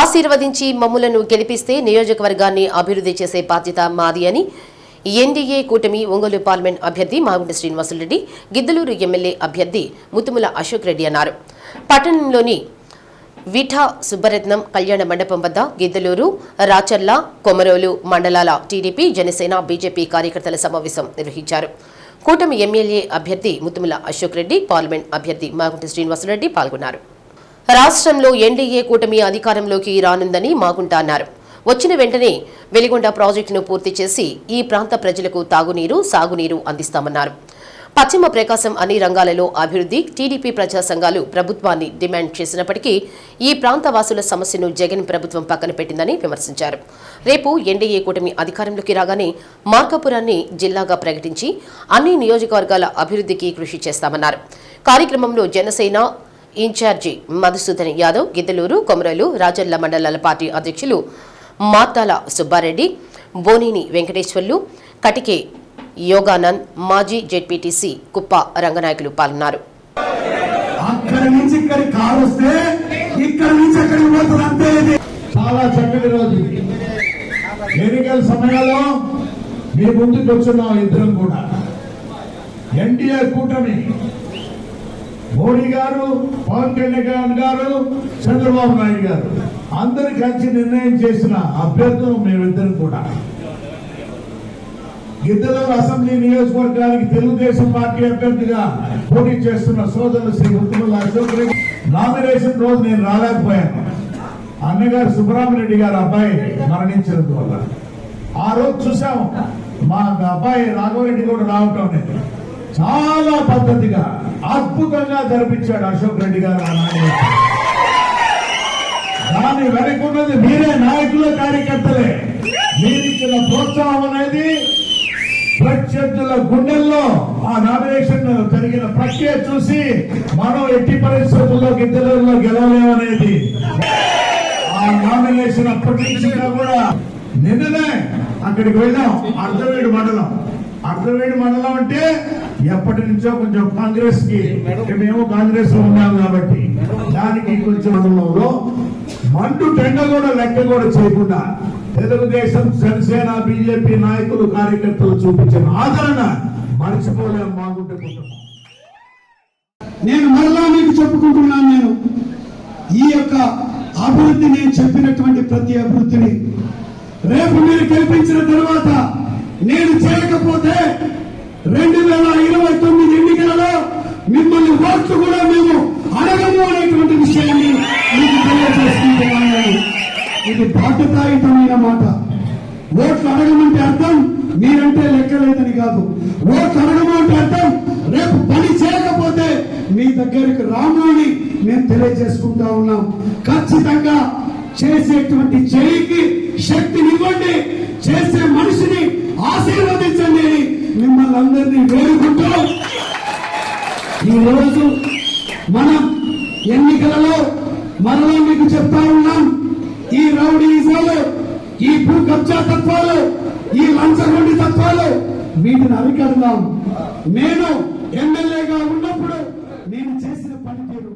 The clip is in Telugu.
ఆశీర్వదించి మమ్ములను గెలిపిస్తే నియోజకవర్గాన్ని అభివృద్ధి చేసే బాధ్యత మాది అని ఎన్డీఏ కూటమి ఒంగోలు పార్లమెంట్ అభ్యర్థి మాగుంట శ్రీనివాసులరెడ్డి, గిద్దలూరు ఎమ్మెల్యే అభ్యర్థి ముతుముల అశోక్ రెడ్డి అన్నారు. పట్టణంలోని విఠా సుబ్బరత్నం కళ్యాణ మండపం వద్ద గిద్దలూరు, రాచర్ల, కొమరోలు మండలాల టీడీపీ, జనసేన, బీజేపీ కార్యకర్తల సమావేశం నిర్వహించారు. కూటమి ఎమ్మెల్యే అభ్యర్థి ముతుముల అశోక్ రెడ్డి, పార్లమెంట్ అభ్యర్థి మాగుంట శ్రీనివాసులరెడ్డి పాల్గొన్నారు. రాష్ట్రంలో ఎన్డీఏ కూటమి అధికారంలోకి రానుందని మాగుంట అన్నారు. వచ్చిన వెంటనే వెలిగొండ ప్రాజెక్టును పూర్తి చేసి ఈ ప్రాంత ప్రజలకు తాగునీరు, సాగునీరు అందిస్తామన్నారు. పశ్చిమ ప్రకాశం అన్ని రంగాలలో అభివృద్ధి టీడీపీ ప్రజా సంఘాలు ప్రభుత్వాన్ని డిమాండ్ చేసినప్పటికీ ఈ ప్రాంత వాసుల సమస్యను జగన్ ప్రభుత్వం పక్కన పెట్టిందని విమర్శించారు. రేపు ఎన్డీఏ కూటమి అధికారంలోకి రాగానే మార్కాపురాన్ని జిల్లాగా ప్రకటించి అన్ని నియోజకవర్గాల అభివృద్ధికి కృషి చేస్తామన్నారు. కార్యక్రమంలో జనసేన ఇన్ఛార్జి మధుసూదన్ యాదవ్, గిద్దలూరు, కొమరలు, రాజర్ల మండలాల పార్టీ అధ్యక్షులు మాతాల సుబ్బారెడ్డి, బోనేని వెంకటేశ్వర్లు, కటికే యోగానంద్, మాజీ జెడ్పీటీసీ కుప్ప రంగనాయకులు పాల్గొన్నారు. చాలా చక్కటి రోజు. ఎన్నికల సమయంలో మీ ముందుకు వచ్చిన ఇద్దరం కూడా ఎన్డీఏ కూటమి, మోడీ గారు, పవన్ కళ్యాణ్ గారు, చంద్రబాబు నాయుడు గారు అందరు కలిసి నిర్ణయం చేసిన అభ్యర్థులు మేమిద్దరం కూడా గిద్దలూరు అసెంబ్లీ నియోజకవర్గానికి తెలుగుదేశం పార్టీ అభ్యర్థిగా పోటీ చేస్తున్న సోదరులు శ్రీ ముతుముల అశోక్ రెడ్డి. నామినేషన్ రోజు నేను రాలేకపోయాను. అన్నగారు సుబ్రహ్మరెడ్డి గారు అబ్బాయి మరణించినందువల్ల ఆ రోజు చూసాం. మా అబ్బాయి రాఘవరెడ్డి కూడా రావటం అనేది చాలా పద్ధతిగా అద్భుతంగా జరిపించాడు అశోక్ రెడ్డి గారు. దాని వెనకున్నది మీరే నాయకులు, కార్యకర్తలే. మీరిచ్చిన ప్రోత్సాహం అనేది ప్రత్యర్థుల గుండెల్లో ఆ నామినేషన్ జరిగిన ప్రక్రియ చూసి మనం ఎట్టి పరిస్థితుల్లో గిద్దలూరులో గెలవలేమనేది ఆ నామినేషన్ అప్పటి నుంచి కూడా. నిన్ననే అక్కడికి వెళ్ళాం. అర్ధవేడు మండలం అంటే ఎప్పటి నుంచో కొంచెం కాంగ్రెస్ కి, మేము కాంగ్రెస్ లో ఉన్నాం కాబట్టి దానికి కొంచెం మండలంలో మండు టెండ కూడా లెక్క కూడా చేయకుండా తెలుగుదేశం, జనసేన, బీజేపీ నాయకులు, కార్యకర్తలు చూపించిన ఆదరణ మర్చిపోలేం. బాగుంటున్నాం. నేను మరలా మీకు చెప్పుకుంటున్నాను, నేను ఈ యొక్క అభివృద్ధి, నేను చెప్పినటువంటి ప్రతి అభివృద్ధిని రేపు మీరు గెలిపించిన తర్వాత నేను చేయకపోతే 2029 ఎన్నికలలో మిమ్మల్ని ఓట్లు కూడా మేము అడగము అనేటువంటి విషయాన్ని మీకు తెలియజేసుకుంటున్నాను. ఇది బాధ్యతాయుతమైన మాట. ఓట్లు అడగమంటే అర్థం మీరంటే లెక్కలేదని కాదు. ఓట్లు అడగము అంటే అర్థం రేపు పని చేయకపోతే మీ దగ్గరికి రాము అని మేము తెలియజేసుకుంటా ఉన్నాం. ఖచ్చితంగా చేసేటువంటి చేయికి శక్తినివ్వండి, చేసే మనిషిని ఆశీర్వదించండి అని మిమ్మల్ని అందరినీ వేడుకుంటూ ఈ రోజు మనం ఎన్నికలలో మరలా మీకు చెప్తా ఉన్నాం. ఈ రౌడీజాలు, ఈ భూ కబ్జా తత్వాలు, ఈ లంచగొండి తత్వాలు, వీటిని అరికడదాం. నేను ఎమ్మెల్యేగా ఉన్నప్పుడు నేను చేసిన పనితీరు